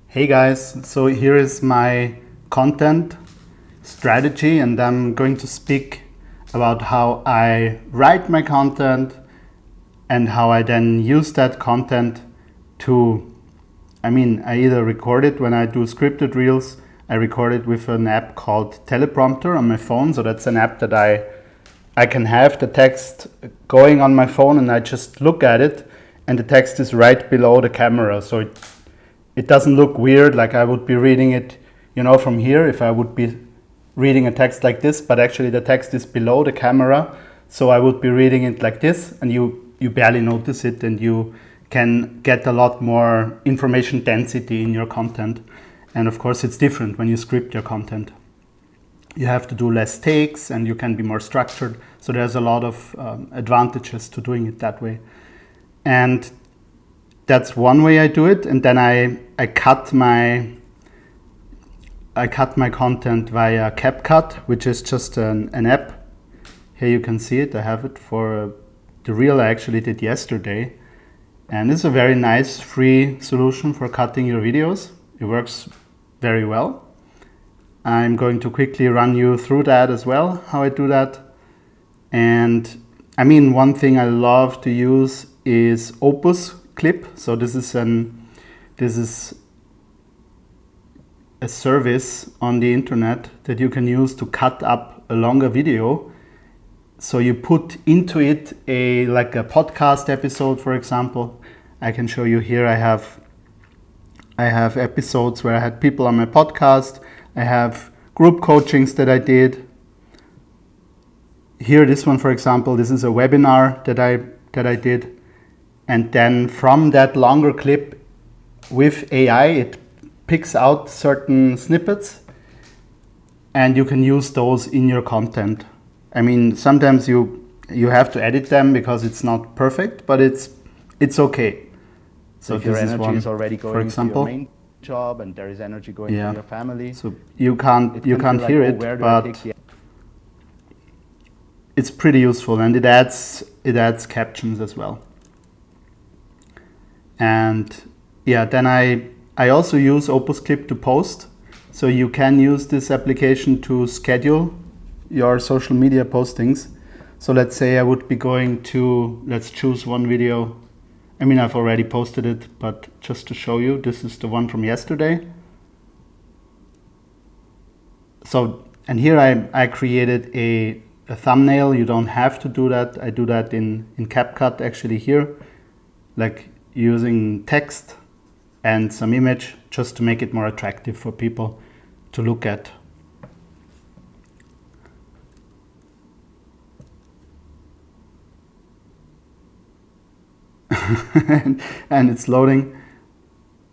Hey guys, so here is my content strategy, and I'm going to speak about how I write my content and how I then use that content to, I either record it when I do scripted reels. I record it with an app called Teleprompter on my phone. So that's an app that I can have the text going on my phone and I just look at it and the text is right below the camera. So it doesn't look weird like I would be reading it, from here if I would be reading a text like this, but actually the text is below the camera. So I would be reading it like this and you barely notice it, and you can get a lot more information density in your content. And of course it's different when you script your content. You have to do less takes and you can be more structured. So there's a lot of advantages to doing it that way. And that's one way I do it. And then I cut my content via CapCut, which is just an app. Here you can see it. I have it for the reel I actually did yesterday. And it's a very nice free solution for cutting your videos. It works very well. I'm going to quickly run you through that as well, how I do that. And one thing I love to use is OpusClip. So this is a service on the internet that you can use to cut up a longer video. So you put into it a podcast episode, for example. I can show you here. I have episodes where I had people on my podcast. I have group coachings that I did. Here, this one, for example, this is a webinar that I did. And then from that longer clip with AI, it picks out certain snippets and you can use those in your content. Sometimes you have to edit them because it's not perfect, but it's okay. So if your energy is already going to your main job and there is energy going to your family. So you can't hear it, but it's pretty useful, and it adds captions as well. And then I also use OpusClip to post. So you can use this application to schedule your social media postings. So let's say I would be going to, let's choose one video. I've already posted it, but just to show you, this is the one from yesterday. So, and here I created a thumbnail. You don't have to do that. I do that in CapCut actually here, like using text and some image just to make it more attractive for people to look at. and it's loading.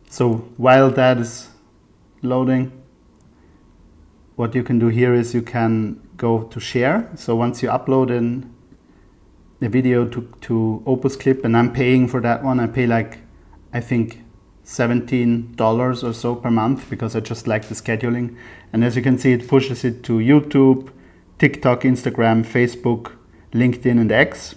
So while that is loading, what you can do here is you can go to share. So once you upload a video to OpusClip, and I'm paying for that one, I pay I think $17 or so per month because I just like the scheduling. And as you can see, it pushes it to YouTube, TikTok, Instagram, Facebook, LinkedIn, and X.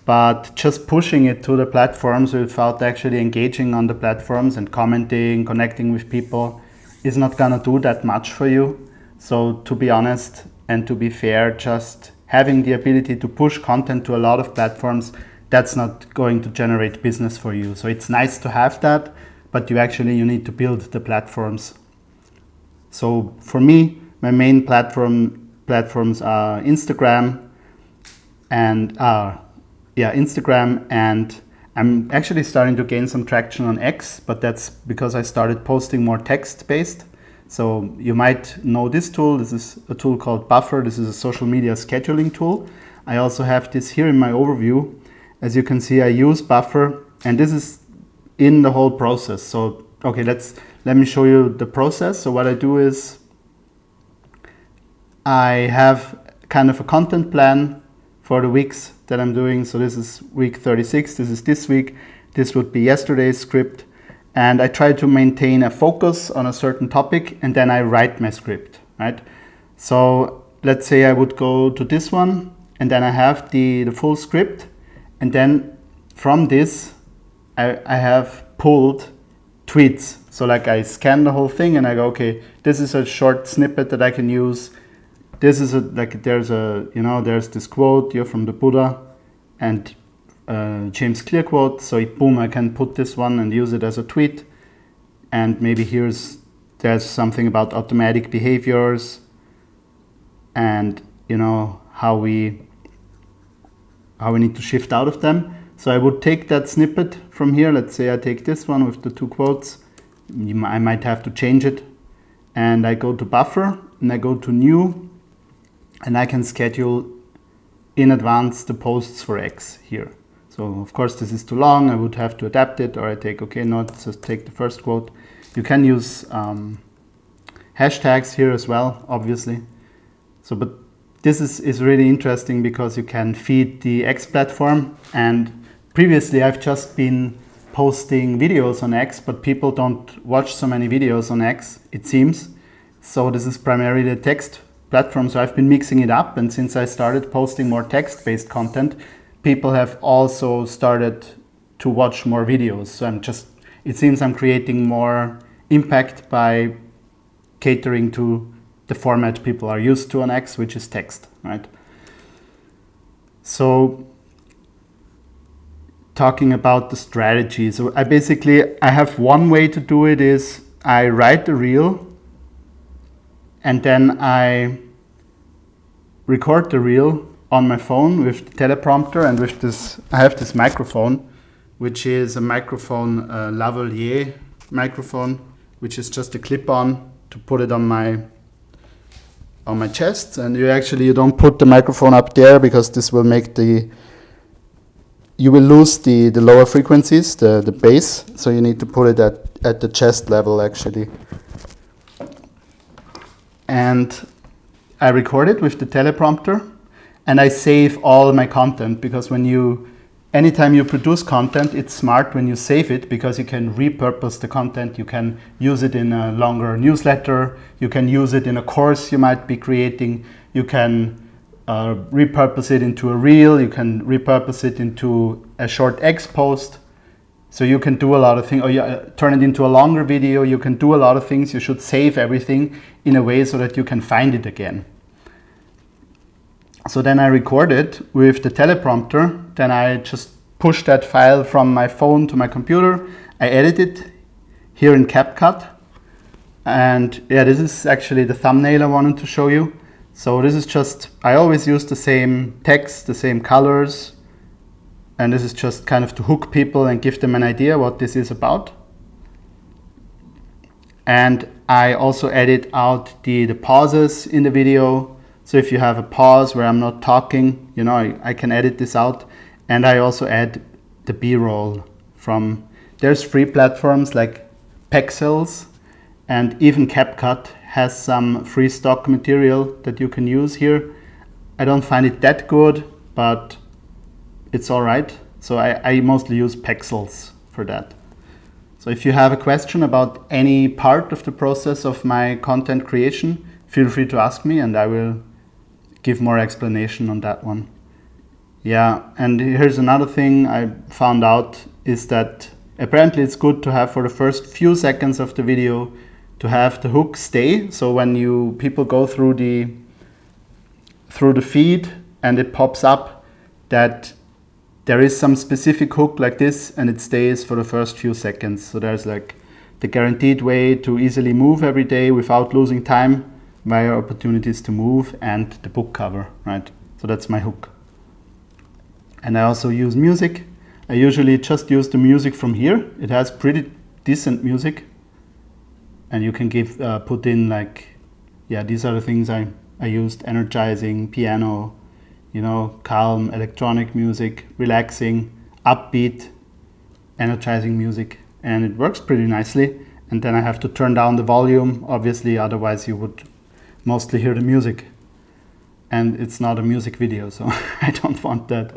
But just pushing it to the platforms without actually engaging on the platforms and commenting, connecting with people is not gonna do that much for you. So to be honest and to be fair, just having the ability to push content to a lot of platforms, that's not going to generate business for you. So it's nice to have that, but you need to build the platforms. So for me, my main platforms are Instagram and Instagram, and I'm actually starting to gain some traction on X, but that's because I started posting more text-based. So you might know this tool. This is a tool called Buffer. This is a social media scheduling tool. I also have this here in my overview. As you can see, I use Buffer, and this is in the whole process. So, okay, let me show you the process. So what I do is I have kind of a content plan for the weeks that I'm doing. So this is week 36, this is this week, this would be yesterday's script. And I try to maintain a focus on a certain topic, and then I write my script, right? So let's say I would go to this one, and then I have the full script. And then from this, I have pulled tweets. So like I scan the whole thing and I go, okay, this is a short snippet that I can use. This is there's this quote, you're from the Buddha, and James Clear quote. So boom, I can put this one and use it as a tweet. And maybe there's something about automatic behaviors and how we need to shift out of them. So I would take that snippet from here. Let's say I take this one with the 2 quotes. I might have to change it. And I go to buffer and I go to new, and I can schedule in advance the posts for X here. So of course this is too long, I would have to adapt it, or I take, okay, no, just take the first quote. You can use hashtags here as well, obviously. So, but this is really interesting because you can feed the X platform, and previously I've just been posting videos on X, but people don't watch so many videos on X, it seems. So this is primarily the text platform, so I've been mixing it up, and since I started posting more text-based content, people have also started to watch more videos. So it seems I'm creating more impact by catering to the format people are used to on X, which is text, right? So talking about the strategy. So I have one way to do it is I write the reel and then I record the reel on my phone with the teleprompter, and with this, I have this microphone, which is a microphone, lavalier microphone, which is just a clip-on to put it on my chest. And you don't put the microphone up there because this will make you will lose the lower frequencies, the bass. So you need to put it at the chest level actually. And I record it with the teleprompter, and I save all my content, because anytime you produce content, it's smart when you save it, because you can repurpose the content. You can use it in a longer newsletter. You can use it in a course you might be creating. You can repurpose it into a reel. You can repurpose it into a short X post. So you can do a lot of things, or turn it into a longer video. You can do a lot of things. You should save everything in a way so that you can find it again. So then I record it with the teleprompter. Then I just push that file from my phone to my computer. I edit it here in CapCut. And yeah, this is actually the thumbnail I wanted to show you. So this is just, I always use the same text, the same colors. And this is just kind of to hook people and give them an idea what this is about. And I also edit out the pauses in the video. So if you have a pause where I'm not talking, I can edit this out. And I also add the B-roll there's free platforms like Pexels, and even CapCut has some free stock material that you can use here. I don't find it that good, but it's all right. So I mostly use Pexels for that. So if you have a question about any part of the process of my content creation, feel free to ask me and I will give more explanation on that one. Yeah, and here's another thing I found out is that apparently it's good to have, for the first few seconds of the video, to have the hook stay. So when people go through the feed and it pops up that there is some specific hook like this, and it stays for the first few seconds. So there's like the guaranteed way to easily move every day without losing time via opportunities to move and the book cover, right? So that's my hook. And I also use music. I usually just use the music from here. It has pretty decent music. And you can put in these are the things I used: energizing, piano, calm electronic music, relaxing, upbeat, energizing music. And it works pretty nicely. And then I have to turn down the volume, obviously, otherwise you would mostly hear the music. And it's not a music video, so I don't want that.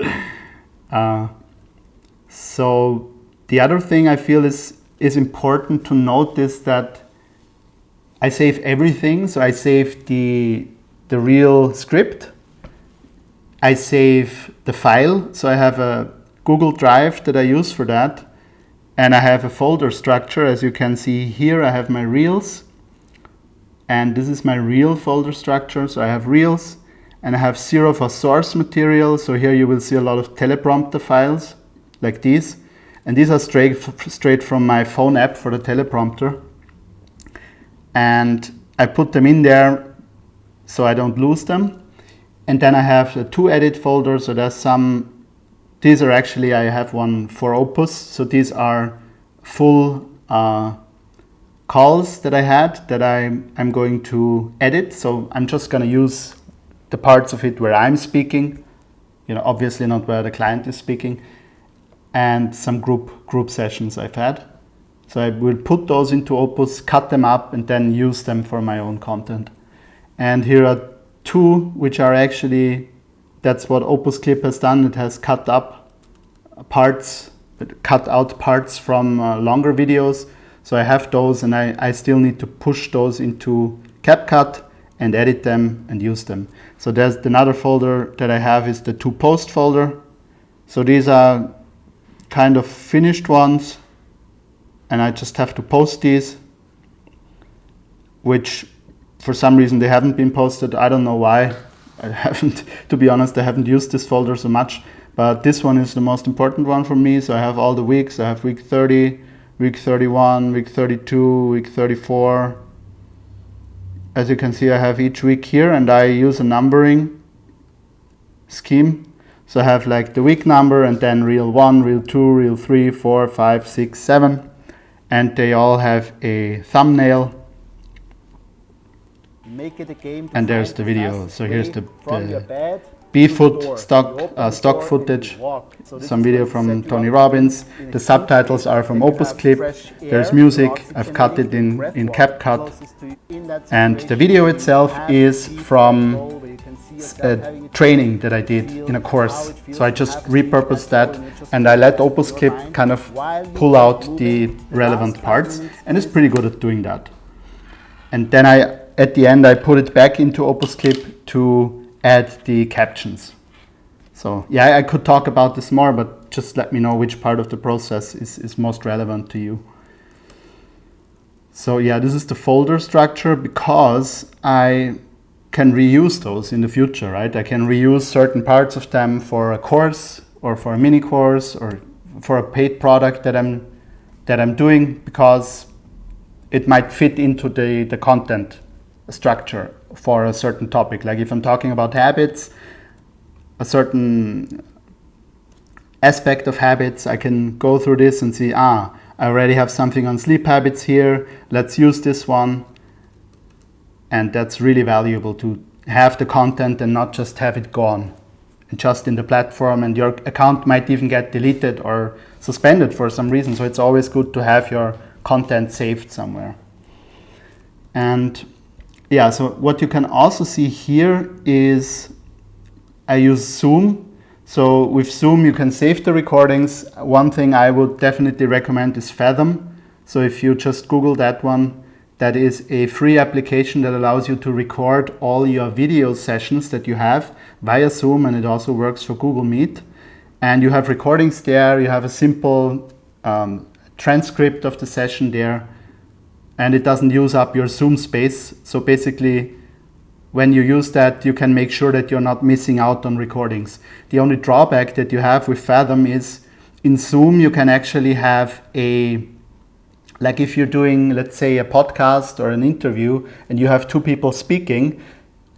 So the other thing I feel is important to note is that I save everything. So I save the real script. I save the file. So I have a GoogleDrive that I use for that. And I have a folder structure. As you can see here, I have my reels. And this is my reel folder structure. So I have reels, and I have 0 for source material. So here you will see a lot of teleprompter files like these. And these are straight from my phone app for the teleprompter. And I put them in there so I don't lose them. And then I have the to edit folder. So there's some, these are actually, I have one for Opus. So these are full calls that I had that I'm going to edit. So I'm just going to use the parts of it where I'm speaking, obviously not where the client is speaking, and some group sessions I've had. So I will put those into Opus, cut them up, and then use them for my own content. And here are 2 which are actually, that's what OpusClip has done. It has cut out parts from longer videos. So I have those, and I still need to push those into CapCut and edit them and use them. So there's another folder that I have is the to post folder. So these are kind of finished ones, and I just have to post these, which for some reason they haven't been posted. I don't know why. I haven't, to be honest, I haven't used this folder so much, but this one is the most important one for me. So I have all the weeks. I have week 30, week 31, week 32, week 34. As you can see, I have each week here, and I use a numbering scheme. So I have like the week number, and then reel 1, reel 2, reel 3, 4, 5, 6, 7. And they all have a thumbnail. Make it a game and there's the video. So here's the Beehiiv stock footage, some video from Tony Robbins. The subtitles are from OpusClip. There's music. I've cut it in CapCut. And the video itself is from a training that I did in a course. So I just repurposed that, and I let OpusClip kind of pull out the relevant parts, and it's pretty good at doing that. And then at the end, I put it back into OpusClip to add the captions. So yeah, I could talk about this more, but just let me know which part of the process is most relevant to you. So yeah, this is the folder structure, because I can reuse those in the future, right? I can reuse certain parts of them for a course or for a mini course or for a paid product that I'm doing, because it might fit into the content structure for a certain topic. Like if I'm talking about habits, a certain aspect of habits, I can go through this and see, I already have something on sleep habits here. Let's use this one. And that's really valuable to have the content and not just have it gone just in the platform, and your account might even get deleted or suspended for some reason. So it's always good to have your content saved somewhere. And yeah, so what you can also see here is I use Zoom. So with Zoom, you can save the recordings. One thing I would definitely recommend is Fathom. So if you just Google that one, that is a free application that allows you to record all your video sessions that you have via Zoom, and it also works for Google Meet. And you have recordings there, you have a simple transcript of the session there, and it doesn't use up your Zoom space. So basically, when you use that, you can make sure that you're not missing out on recordings. The only drawback that you have with Fathom is in Zoom, you can actually have like if you're doing, let's say, a podcast or an interview and you have 2 people speaking,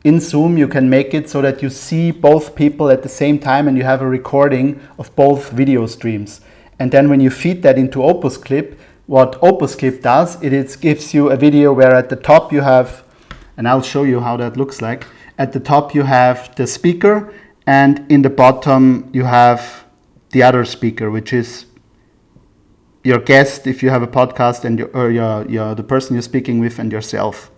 in Zoom you can make it so that you see both people at the same time and you have a recording of both video streams. And then when you feed that into OpusClip, what OpusClip does, it gives you a video where at the top you have, and I'll show you how that looks like, at the top you have the speaker, and in the bottom you have the other speaker, which is your guest if you have a podcast, and the person you're speaking with, and yourself.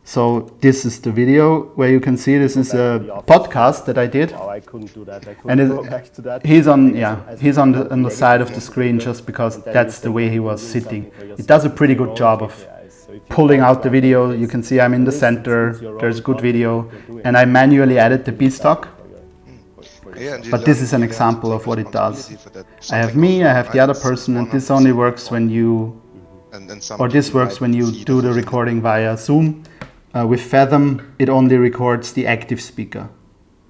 So this is the video where you can see this is a podcast that I did. Oh, I couldn't do that. I couldn't go back to that. He's on the side of the screen just because that's the way he was sitting. It does a pretty good job of pulling out the video. You can see I'm in the center. There's good video, and I manually added the B stock. But this is an example of what it does. I have me, I have the other person, and this only works when you, or this works when you do the recording via Zoom. With Fathom, it only records the active speaker.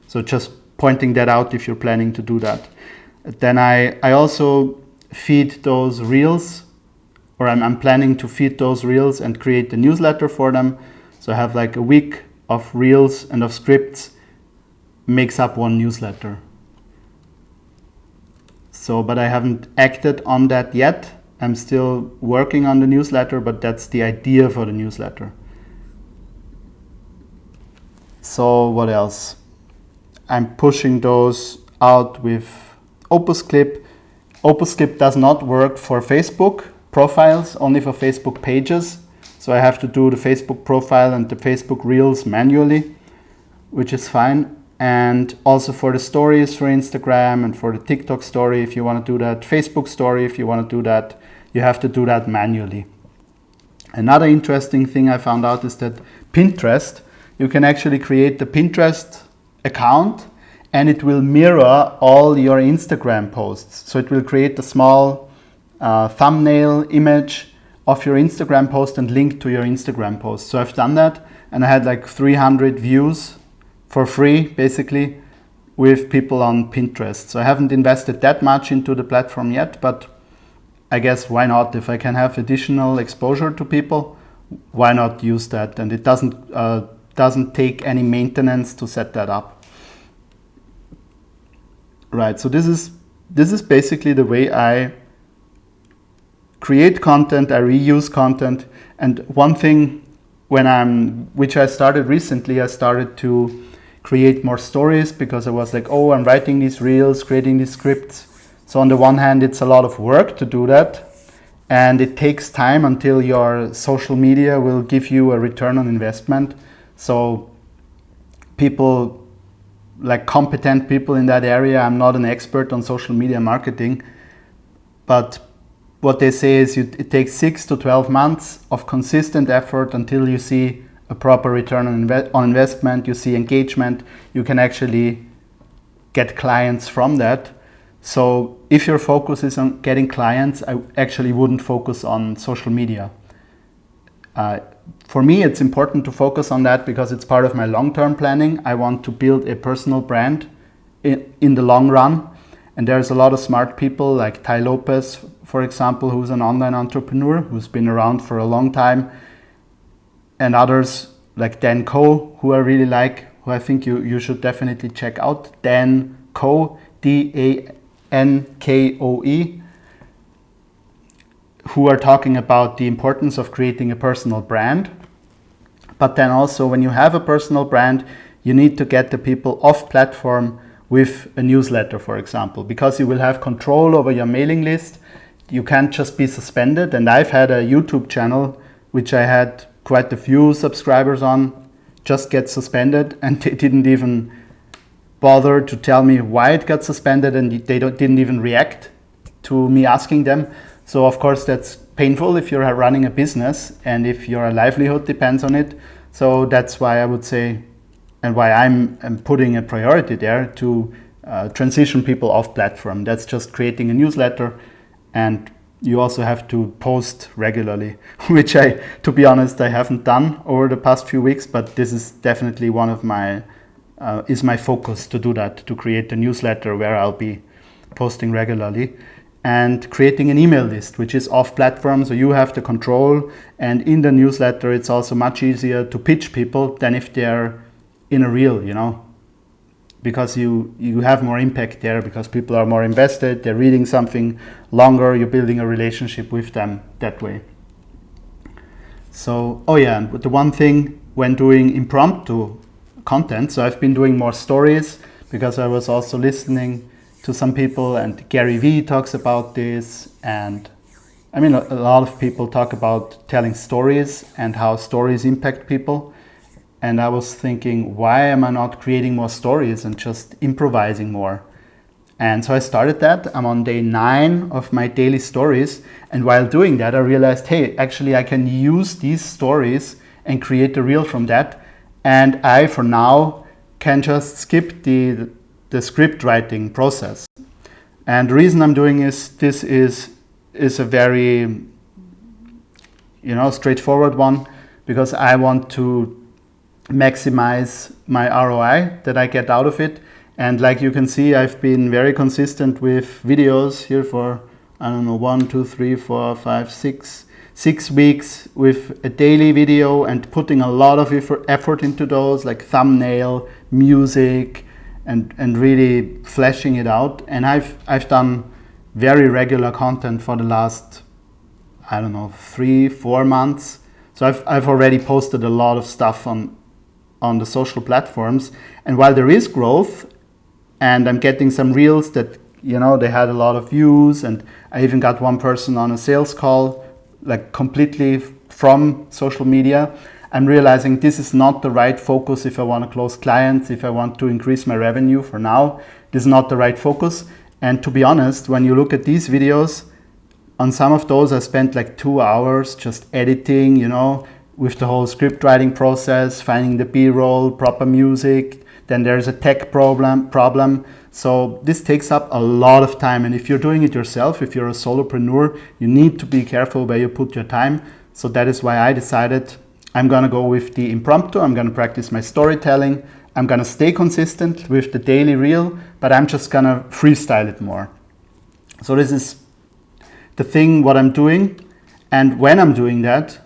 So just pointing that out if you're planning to do that. Then I also feed those reels, or I'm planning to feed those reels and create the newsletter for them. So I have like a week of reels and of scripts makes up one newsletter. So, but I haven't acted on that yet. I'm still working on the newsletter, but that's the idea for the newsletter. So what else? I'm pushing those out with OpusClip. OpusClip does not work for Facebook profiles, only for Facebook pages. So I have to do the Facebook profile and the Facebook Reels manually, which is fine. And also for the stories for Instagram and for the TikTok story, if you want to do that, Facebook story, if you want to do that, you have to do that manually. Another interesting thing I found out is that Pinterest, you can actually create the Pinterest account and it will mirror all your Instagram posts. So it will create a small thumbnail image of your Instagram post and link to your Instagram post. So I've done that and I had like 300 views for free, basically, with people on Pinterest. So I haven't invested that much into the platform yet, but I guess why not? If I can have additional exposure to people, why not use that? And it doesn't take any maintenance to set that up. Right, so this is basically the way I create content, I reuse content. And one thing which I started recently, I started to create more stories because I was like, oh, I'm writing these reels, creating these scripts. So on the one hand, it's a lot of work to do that. And it takes time until your social media will give you a return on investment. So people, like competent people in that area, I'm not an expert on social media marketing, but what they say is it takes 6 to 12 months of consistent effort until you see a proper return on investment, you see engagement, you can actually get clients from that. So if your focus is on getting clients, I actually wouldn't focus on social media. For me, it's important to focus on that because it's part of my long-term planning. I want to build a personal brand in the long run. And there's a lot of smart people like Tai Lopez, for example, who's an online entrepreneur who's been around for a long time. And others like Dan Koe, who I really like, who I think you should definitely check out. Dan Koe, DANKOE, who are talking about the importance of creating a personal brand. But then also when you have a personal brand, you need to get the people off platform with a newsletter, for example, because you will have control over your mailing list. You can't just be suspended. And I've had a YouTube channel, which I had quite a few subscribers on, just get suspended, and they didn't even bother to tell me why it got suspended, and they didn't even react to me asking them. So of course that's painful if you're running a business and if your livelihood depends on it. So that's why I would say, and why I'm putting a priority there to transition people off platform. That's just creating a newsletter, and you also have to post regularly, which to be honest, I haven't done over the past few weeks, but this is definitely one of my focus to do that, to create a newsletter where I'll be posting regularly. And creating an email list, which is off platform, so you have the control. And in the newsletter, it's also much easier to pitch people than if they're in a reel, because you have more impact there, because people are more invested, they're reading something longer, you're building a relationship with them that way. So, and the one thing when doing impromptu content, so I've been doing more stories because I was also listening to some people, and Gary Vee talks about this, and I mean a lot of people talk about telling stories and how stories impact people. And I was thinking, why am I not creating more stories and just improvising more? And so I started that. I'm on day 9 of my daily stories, and while doing that I realized, hey, actually I can use these stories and create a reel from that, and I for now can just skip the the script writing process. And the reason I'm doing this is a very, straightforward one, because I want to maximize my ROI that I get out of it. And like you can see, I've been very consistent with videos here for, I don't know, 1, 2, 3, 4, 5, 6 weeks with a daily video, and putting a lot of effort into those, like thumbnail, music, and really fleshing it out. And I've done very regular content for the last, I don't know, 3-4 months. So I've already posted a lot of stuff on the social platforms. And while there is growth, and I'm getting some reels that, they had a lot of views, and I even got one person on a sales call, like completely from social media, I'm realizing this is not the right focus if I want to close clients, if I want to increase my revenue. For now, this is not the right focus. And to be honest, when you look at these videos, on some of those I spent like 2 hours just editing, with the whole script writing process, finding the B-roll, proper music. Then there's a tech problem. So this takes up a lot of time. And if you're doing it yourself, if you're a solopreneur, you need to be careful where you put your time. So that is why I decided I'm gonna go with the impromptu. I'm gonna practice my storytelling. I'm gonna stay consistent with the daily reel, but I'm just gonna freestyle it more. So this is the thing, what I'm doing. And when I'm doing that,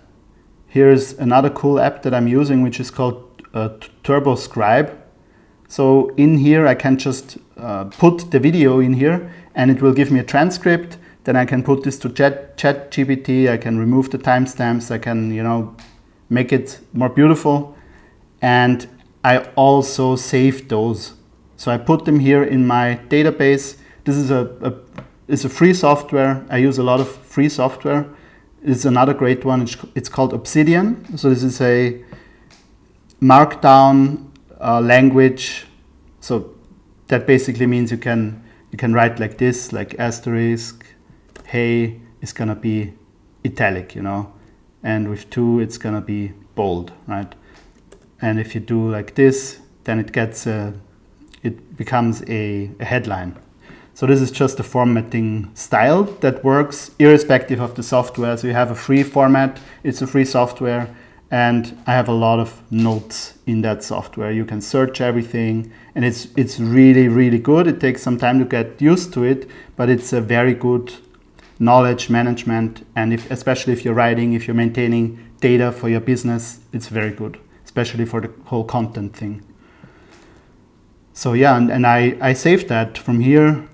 here's another cool app that I'm using, which is called TurboScribe. So in here, I can just put the video in here, and it will give me a transcript. Then I can put this to ChatGPT. I can remove the timestamps. I can, make it more beautiful. And I also save those. So I put them here in my database. This is a free software. I use a lot of free software. It's another great one. It's called Obsidian. So this is a markdown language. So that basically means you can write like this, like asterisk, hey is gonna be italic, and with 2 it's gonna be bold, right? And if you do like this, then it becomes a headline. So this is just a formatting style that works irrespective of the software. So you have a free format, it's a free software, and I have a lot of notes in that software. You can search everything, and it's really, really good. It takes some time to get used to it, but it's a very good knowledge management. And especially if you're writing, if you're maintaining data for your business, it's very good, especially for the whole content thing. So yeah, and I saved that from here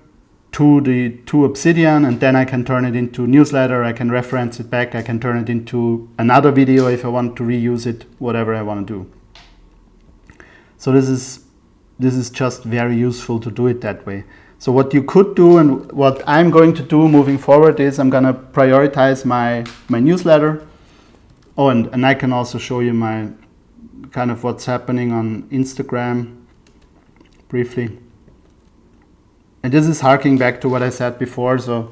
to Obsidian, and then I can turn it into newsletter. I can reference it back. I can turn it into another video if I want to reuse it, whatever I want to do. So this is just very useful to do it that way. So what you could do, and what I'm going to do moving forward, is I'm gonna prioritize my newsletter. Oh, and I can also show you my kind of what's happening on Instagram briefly. And this is harking back to what I said before. So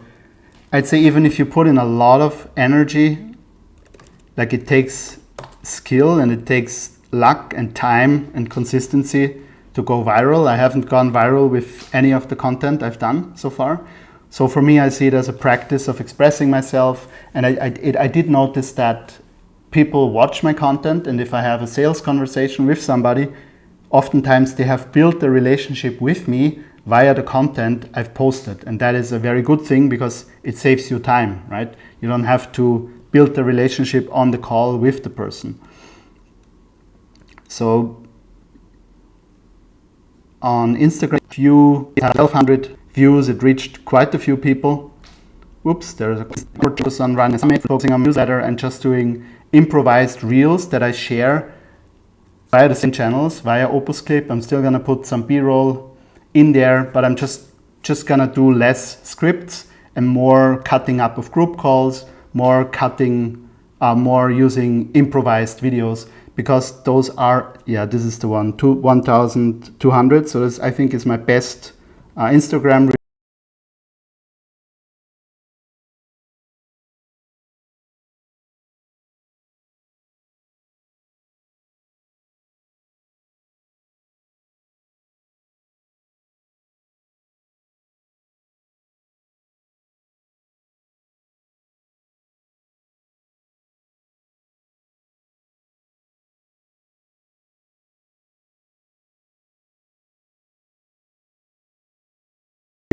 I'd say even if you put in a lot of energy, like it takes skill and it takes luck and time and consistency to go viral. I haven't gone viral with any of the content I've done so far. So for me, I see it as a practice of expressing myself. And I did notice that people watch my content, and if I have a sales conversation with somebody, oftentimes they have built a relationship with me via the content I've posted. And that is a very good thing, because it saves you time, right? You don't have to build the relationship on the call with the person. So on Instagram, you have 1,200 views. It reached quite a few people. Whoops, there's a focus on running a summit, focusing on newsletter, and just doing improvised reels that I share via the same channels, via OpusClip. I'm still gonna put some B-roll in there, but I'm just gonna do less scripts and more cutting up of group calls, more using improvised videos, because those are, this is the one, 1,200. So this, I think, is my best Instagram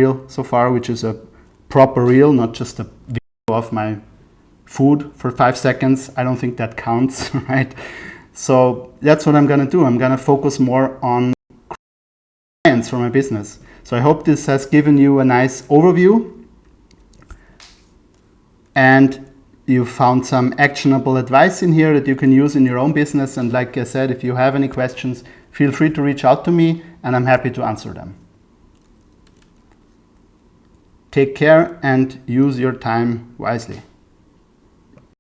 reel so far, which is a proper reel, not just a video of my food for 5 seconds. I don't think that counts, right? So that's what I'm gonna do. I'm gonna focus more on clients for my business. So I hope this has given you a nice overview and you found some actionable advice in here that you can use in your own business. And like I said, if you have any questions, feel free to reach out to me and I'm happy to answer them. Take care and use your time wisely.